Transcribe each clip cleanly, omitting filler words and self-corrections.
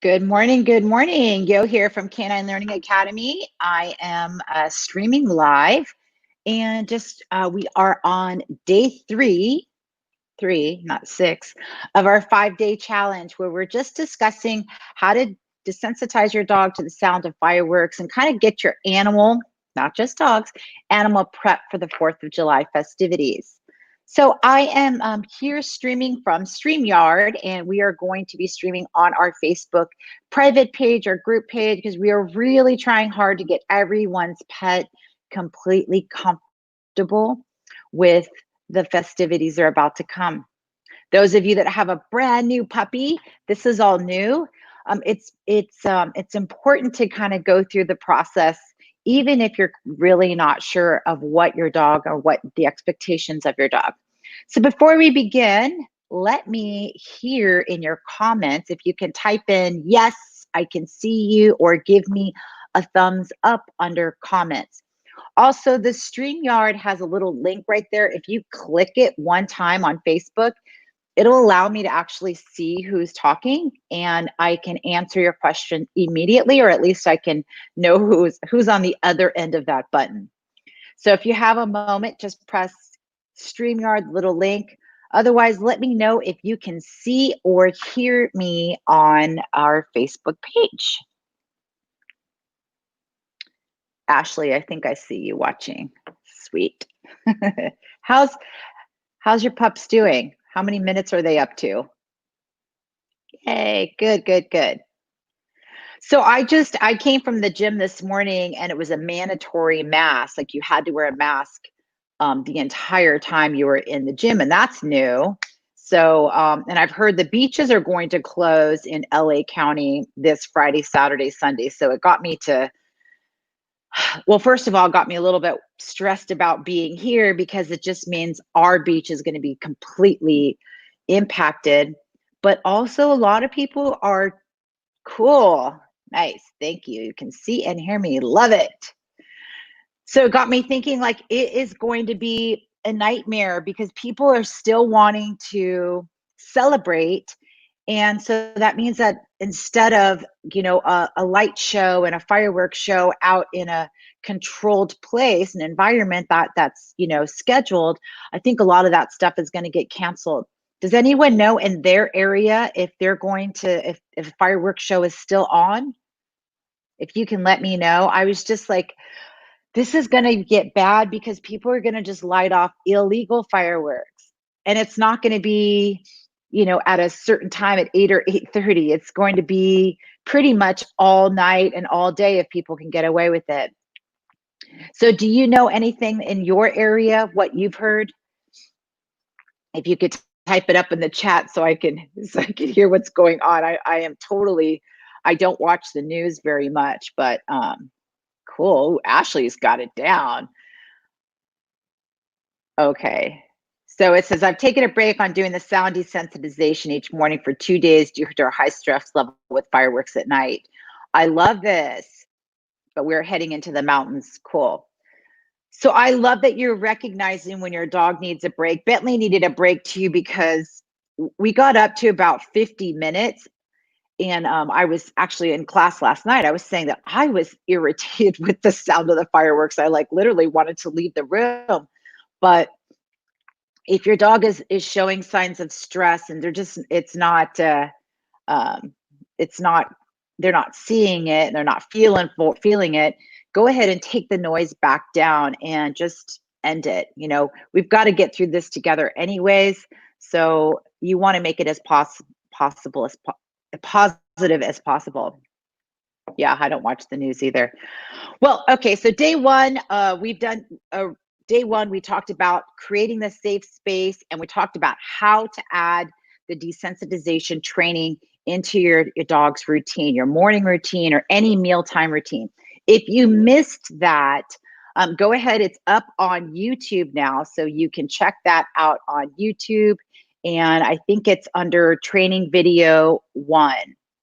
Good morning. Good morning. Yo here from Canine Learning Academy. I am streaming live and we are on day three, not six, of our 5-day challenge where we're just discussing how to desensitize your dog to the sound of fireworks and kind of get your animal, not just dogs, animal prep for the 4th of July festivities. So I am here streaming from StreamYard, and we are going to be streaming on our Facebook private page or group page because we are really trying hard to get everyone's pet completely comfortable with the festivities that are about to come. Those of you that have a brand new puppy, this is all new. It's important to kind of go through the process, even if you're really not sure of what your dog or what the expectations of your dog. So before we begin, let me hear in your comments if you can type in yes, I can see you, or give me a thumbs up under comments. Also, the StreamYard has a little link right there. If you click it one time on Facebook, it'll allow me to actually see who's talking, and I can answer your question immediately, or at least I can know who's on the other end of that button. So if you have a moment, just press StreamYard little link. Otherwise, let me know if you can see or hear me on our Facebook page. Ashley, I think I see you watching. Sweet. How's your pups doing? How many minutes are they up to? Yay, good, good, good. So I came from the gym this morning and it was a mandatory mask. Like you had to wear a mask the entire time you were in the gym, and that's new. So, and I've heard the beaches are going to close in LA County this Friday, Saturday, Sunday. So it got me to, well, first of all, it got me a little bit stressed about being here because it just means our beach is going to be completely impacted. But also, a lot of people are cool. Nice. Thank you. You can see and hear me. Love it. So it got me thinking, like, it is going to be a nightmare because people are still wanting to celebrate. And so that means that instead of, a light show and a fireworks show out in a controlled place, an environment that's, scheduled, I think a lot of that stuff is going to get canceled. Does anyone know in their area if they're going to, if a fireworks show is still on? If you can let me know. I was just like, this is going to get bad because people are going to just light off illegal fireworks. And it's not going to be, at a certain time at 8 or 8:30. It's going to be pretty much all night and all day if people can get away with it. So do you know anything in your area, what you've heard? If you could type it up in the chat so I can hear what's going on. I don't watch the news very much, but cool. Ooh, Ashley's got it down. Okay. So it says, I've taken a break on doing the sound desensitization each morning for 2 days due to our high stress level with fireworks at night. I love this, but we're heading into the mountains. Cool. So I love that you're recognizing when your dog needs a break. Bentley needed a break too because we got up to about 50 minutes. And I was actually in class last night. I was saying that I was irritated with the sound of the fireworks. I literally wanted to leave the room. But if your dog is showing signs of stress and it's not they're not seeing it and they're not feeling it, go ahead and take the noise back down and just end it. We've got to get through this together anyways. So you want to make it as positive as possible. Yeah, I don't watch the news either. Well, okay, so day one, day one, we talked about creating the safe space, and we talked about how to add the desensitization training into your dog's routine, your morning routine, or any mealtime routine. If you missed that, go ahead. It's up on YouTube now, so you can check that out on YouTube. And I think it's under training video 1.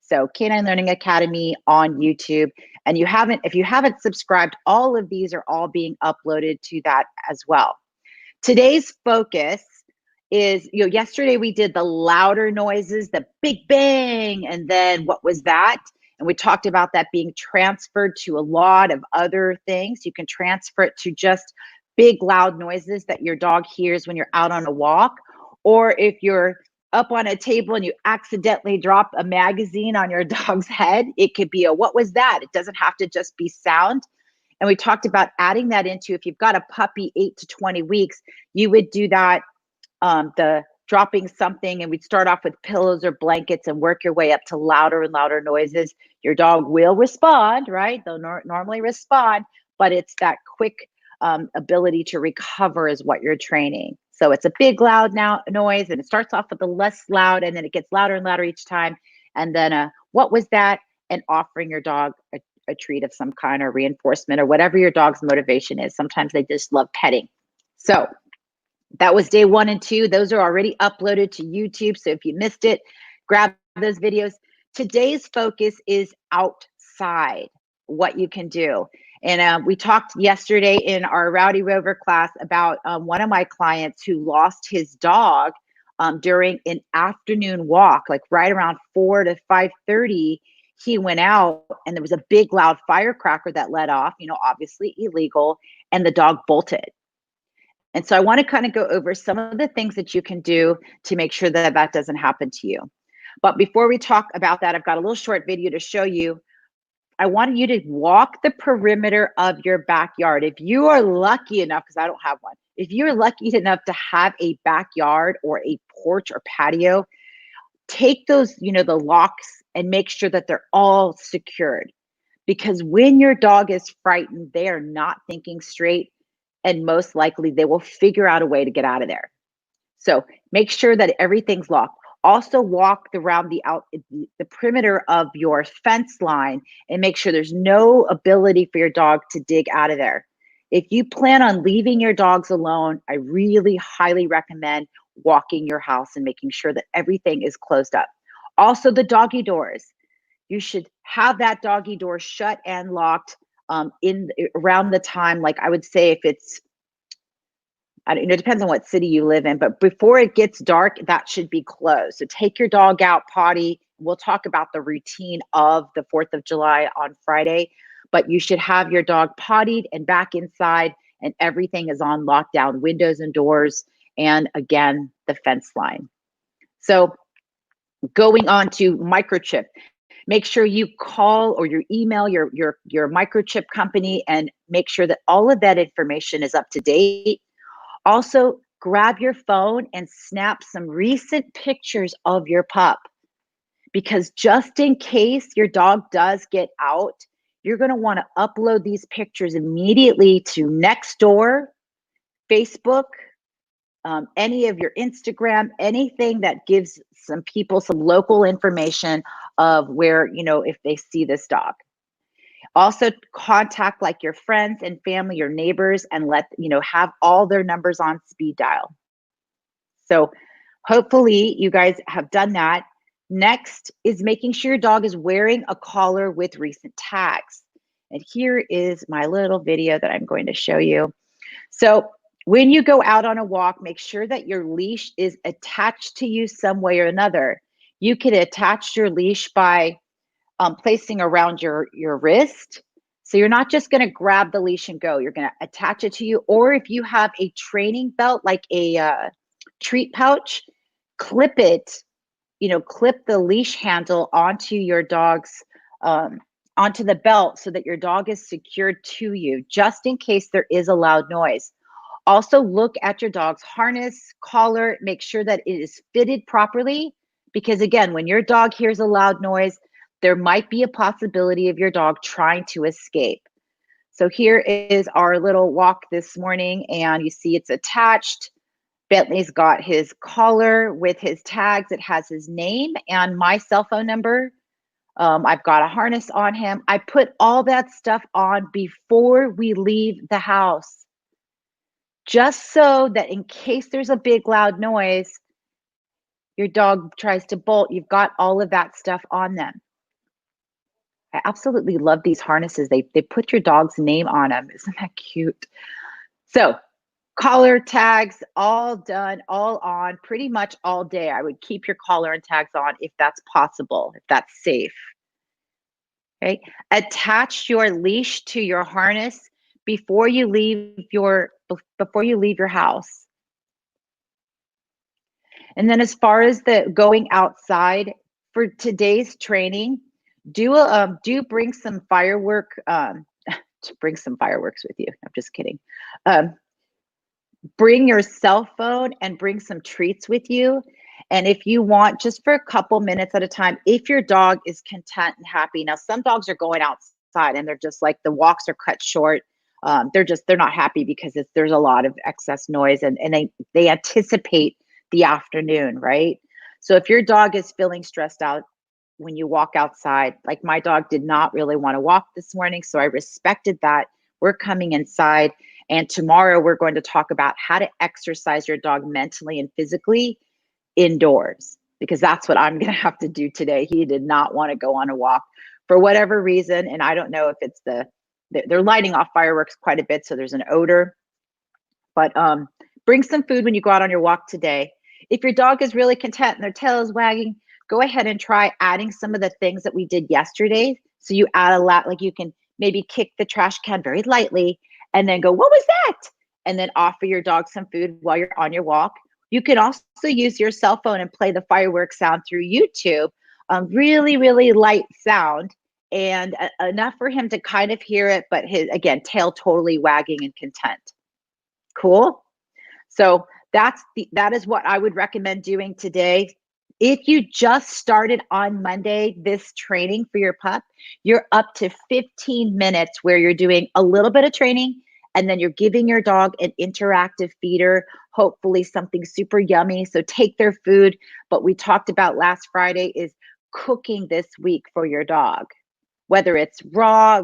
So Canine Learning Academy on YouTube. And if you haven't subscribed, all of these are all being uploaded to that as well. Today's focus is, yesterday we did the louder noises, the big bang, and then what was that? And we talked about that being transferred to a lot of other things. You can transfer it to just big loud noises that your dog hears when you're out on a walk, or if you're up on a table and you accidentally drop a magazine on your dog's head, it could be a what was that? It doesn't have to just be sound. And we talked about adding that into, if you've got a puppy 8 to 20 weeks, you would do that, the dropping something, and we'd start off with pillows or blankets and work your way up to louder and louder noises. Your dog will respond, right? They'll normally respond, but it's that quick ability to recover is what you're training. So it's a big loud noise, and it starts off with the less loud, and then it gets louder and louder each time. And then what was that? And offering your dog a treat of some kind, or reinforcement, or whatever your dog's motivation is. Sometimes they just love petting. So that was day 1 and 2. Those are already uploaded to YouTube. So if you missed it, grab those videos. Today's focus is outside, what you can do. And we talked yesterday in our Rowdy Rover class about one of my clients who lost his dog during an afternoon walk, like right around 4 to 5:30. He went out and there was a big loud firecracker that let off, obviously illegal, and the dog bolted. And so I want to kind of go over some of the things that you can do to make sure that that doesn't happen to you. But before we talk about that, I've got a little short video to show you. I want you to walk the perimeter of your backyard. If you are lucky enough, because I don't have one, if you're lucky enough to have a backyard or a porch or patio, take those, the locks, and make sure that they're all secured. Because when your dog is frightened, they are not thinking straight, and most likely they will figure out a way to get out of there. So make sure that everything's locked. Also walk around the perimeter of your fence line and make sure there's no ability for your dog to dig out of there. If you plan on leaving your dogs alone, I really highly recommend walking your house and making sure that everything is closed up. Also the doggy doors. You should have that doggy door shut and locked in around the time, like I would say if it's, it depends on what city you live in, but before it gets dark, that should be closed. So take your dog out, potty. We'll talk about the routine of the 4th of July on Friday, but you should have your dog pottied and back inside, and everything is on lockdown, windows and doors, and again, the fence line. So going on to microchip. Make sure you call or you email your microchip company and make sure that all of that information is up to date. Also, grab your phone and snap some recent pictures of your pup, because just in case your dog does get out, you're going to want to upload these pictures immediately to Nextdoor, Facebook, any of your Instagram, anything that gives some people some local information of where, if they see this dog. Also contact like your friends and family, your neighbors, and have all their numbers on speed dial. So hopefully you guys have done that. Next is making sure your dog is wearing a collar with recent tags. And here is my little video that I'm going to show you. So when you go out on a walk, make sure that your leash is attached to you some way or another. You can attach your leash by placing around your wrist. So you're not just going to grab the leash and go. You're going to attach it to you. Or if you have a training belt, like a treat pouch, clip it, clip the leash handle onto your dog's, onto the belt, so that your dog is secured to you, just in case there is a loud noise. Also look at your dog's harness, collar, make sure that it is fitted properly, because again, when your dog hears a loud noise, there might be a possibility of your dog trying to escape. So here is our little walk this morning, and you see it's attached. Bentley's got his collar with his tags. It has his name and my cell phone number. I've got a harness on him. I put all that stuff on before we leave the house, just so that in case there's a big loud noise, your dog tries to bolt, you've got all of that stuff on them. I absolutely love these harnesses. They put your dog's name on them. Isn't that cute? So Collar tags, all done, all on, pretty much all day. I would keep your collar and tags on if that's possible, if that's safe. Okay. Attach your leash to your harness before you leave your house. And then as far as the going outside for today's training, do bring some to bring some fireworks with you. I'm just kidding. Um, bring your cell phone and bring some treats with you. And if you want, just for a couple minutes at a time, if your dog is content and happy. Now, some dogs are going outside and they're just like the walks are cut short. They're not happy because there's a lot of excess noise and they anticipate the afternoon, right? So if your dog is feeling stressed out when you walk outside, like my dog did not really want to walk this morning, so I respected that. We're coming inside, and tomorrow we're going to talk about how to exercise your dog mentally and physically indoors, because that's what I'm going to have to do today. He did not want to go on a walk for whatever reason, and I don't know if it's they're lighting off fireworks quite a bit, so there's an odor. But bring some food when you go out on your walk today. If your dog is really content and their tail is wagging, go ahead and try adding some of the things that we did yesterday. So you add a lot, like you can maybe kick the trash can very lightly and then go, "What was that?" And then offer your dog some food while you're on your walk. You can also use your cell phone and play the fireworks sound through YouTube. Really, really light sound and enough for him to kind of hear it, but his, again, tail totally wagging and content. Cool. So that is what I would recommend doing today. If you just started on Monday this training for your pup, you're up to 15 minutes where you're doing a little bit of training and then you're giving your dog an interactive feeder, hopefully something super yummy. So take their food. But we talked about last Friday is cooking this week for your dog, whether it's raw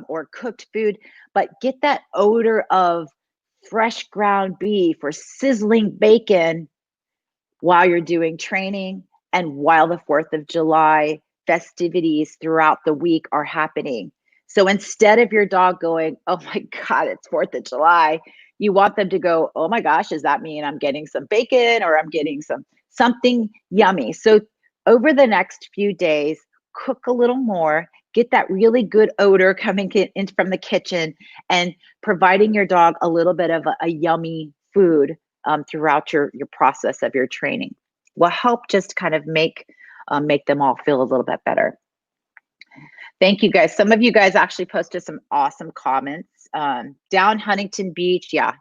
or cooked food, but get that odor of fresh ground beef or sizzling bacon while you're doing training and while the 4th of July festivities throughout the week are happening. So instead of your dog going, "Oh my God, it's 4th of July," you want them to go, "Oh my gosh, does that mean I'm getting some bacon or I'm getting something yummy?" So over the next few days, cook a little more, get that really good odor coming in from the kitchen and providing your dog a little bit of a yummy food throughout your process of your training will help just kind of make them all feel a little bit better. Thank you guys. Some of you guys actually posted some awesome comments. Down Huntington Beach, yeah.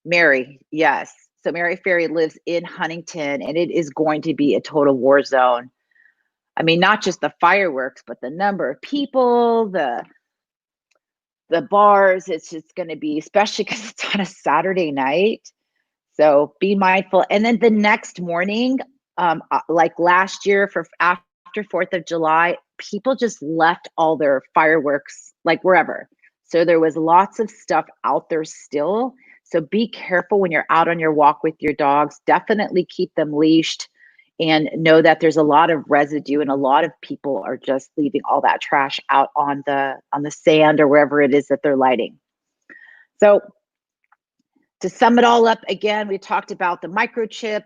Mary, yes. So Mary Ferry lives in Huntington, and it is going to be a total war zone. I mean, not just the fireworks, but the number of people, the bars. It's just going to be, especially because it's on a Saturday night. So be mindful. And then the next morning, like last year for after 4th of July, people just left all their fireworks like wherever. So there was lots of stuff out there still. So be careful when you're out on your walk with your dogs. Definitely keep them leashed and know that there's a lot of residue and a lot of people are just leaving all that trash out on the sand or wherever it is that they're lighting. So to sum it all up, again, we talked about the microchip,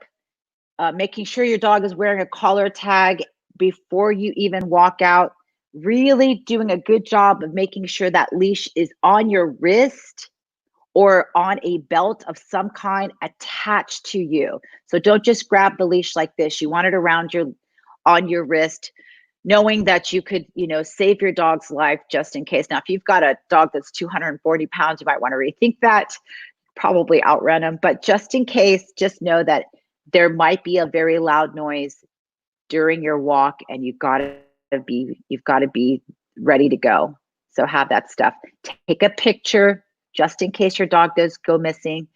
making sure your dog is wearing a collar tag before you even walk out, really doing a good job of making sure that leash is on your wrist or on a belt of some kind attached to you. So don't just grab the leash like this. You want it on your wrist, knowing that you could, save your dog's life just in case. Now, if you've got a dog that's 240 pounds, you might want to rethink that. Probably outrun them, but just in case, just know that there might be a very loud noise during your walk and you've got to be ready to go. So have that stuff. Take a picture just in case your dog does go missing.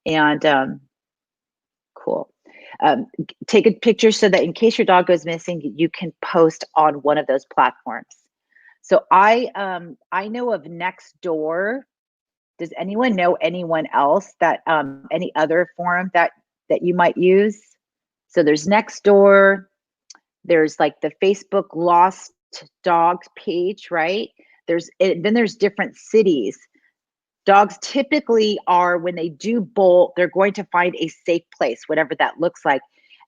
And cool. Take a picture so that in case your dog goes missing, you can post on one of those platforms. So I know of Nextdoor. Does anyone know anyone else that any other forum that you might use? So there's Nextdoor. There's like the Facebook Lost Dogs page, right? Then there's different cities. Dogs typically are, when they do bolt, they're going to find a safe place, whatever that looks like.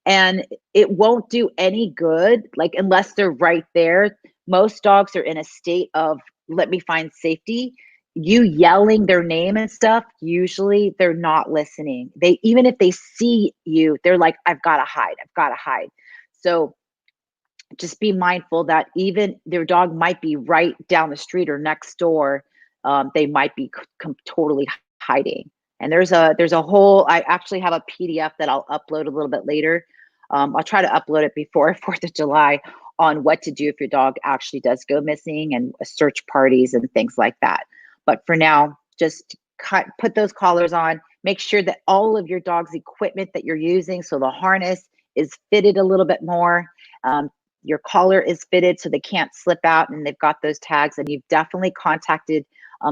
And it won't do any good, like, unless they're right there. Most dogs are in a state of, let me find safety. You yelling their name and stuff, usually they're not listening. They, even if they see you, they're like, I've got to hide. I've got to hide. So just be mindful that even their dog might be right down the street or next door. They might be totally hiding. And there's a whole. I actually have a PDF that I'll upload a little bit later. I'll try to upload it before 4th of July on what to do if your dog actually does go missing and search parties and things like that. But for now, just put those collars on. Make sure that all of your dog's equipment that you're using, so the harness is fitted a little bit more. Um, your collar is fitted so they can't slip out, and they've got those tags, and you've definitely contacted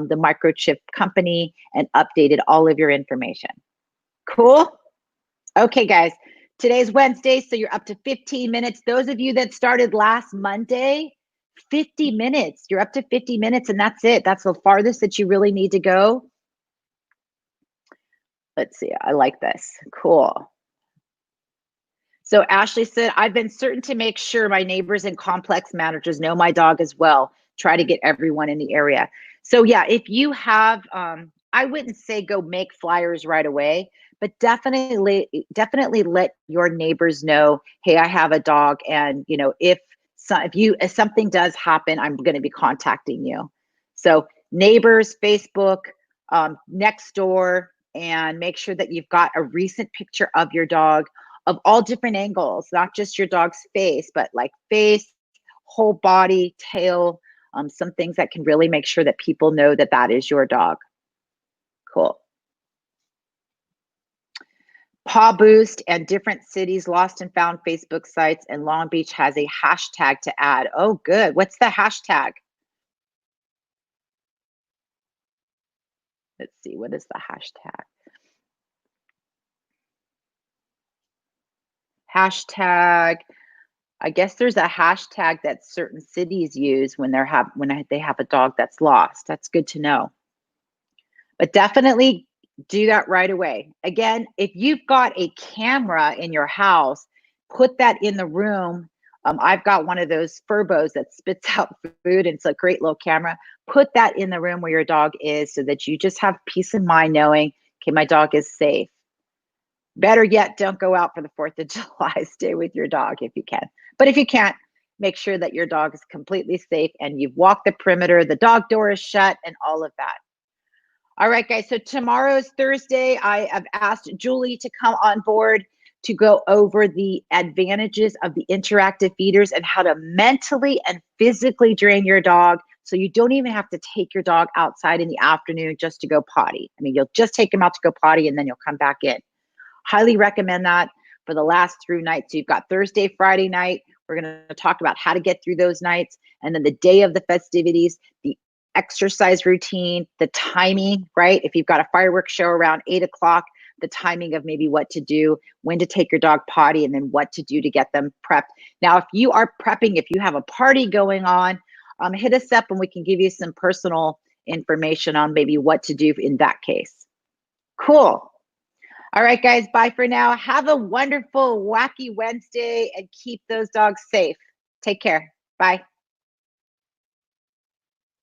the microchip company and updated all of your information. Cool. Okay, guys, today's Wednesday, so you're up to 15 minutes. Those of you that started last Monday, 50 minutes, you're up to 50 minutes, and that's it. That's the farthest that you really need to go. Let's see, I like this. Cool. So Ashley said, I've been certain to make sure my neighbors and complex managers know my dog as well. Try to get everyone in the area. So yeah, if you have, I wouldn't say go make flyers right away, but definitely let your neighbors know, hey, I have a dog, and if something does happen, I'm going to be contacting you. So neighbors, Facebook, next door, and make sure that you've got a recent picture of your dog of all different angles, not just your dog's face, but like face, whole body, tail, some things that can really make sure that people know that that is your dog. Cool. Paw Boost and different cities lost and found Facebook sites, and Long Beach has a hashtag to add. Oh, good. What's the hashtag? Let's see. What is the hashtag? Hashtag. I guess there's a hashtag that certain cities use when they have a dog that's lost. That's good to know. But definitely do that right away. Again, if you've got a camera in your house, put that in the room. I've got one of those Furbos that spits out food, and it's a great little camera. Put that in the room where your dog is, so that you just have peace of mind knowing, okay, my dog is safe. Better yet, don't go out for the 4th of July. Stay with your dog if you can. But if you can't, make sure that your dog is completely safe and you've walked the perimeter, the dog door is shut, and all of that. All right, guys. So tomorrow's Thursday. I have asked Julie to come on board to go over the advantages of the interactive feeders and how to mentally and physically drain your dog, so you don't even have to take your dog outside in the afternoon just to go potty. I mean, you'll just take him out to go potty and then you'll come back in. Highly recommend that for the last 3 nights. So you've got Thursday, Friday night. We're going to talk about how to get through those nights. And then the day of the festivities, the exercise routine, the timing, right? If you've got a fireworks show around 8 o'clock, the timing of maybe what to do, when to take your dog potty, and then what to do to get them prepped. Now, if you are prepping, if you have a party going on, hit us up and we can give you some personal information on maybe what to do in that case. Cool. All right, guys, bye for now. Have a wonderful, wacky Wednesday and keep those dogs safe. Take care. Bye.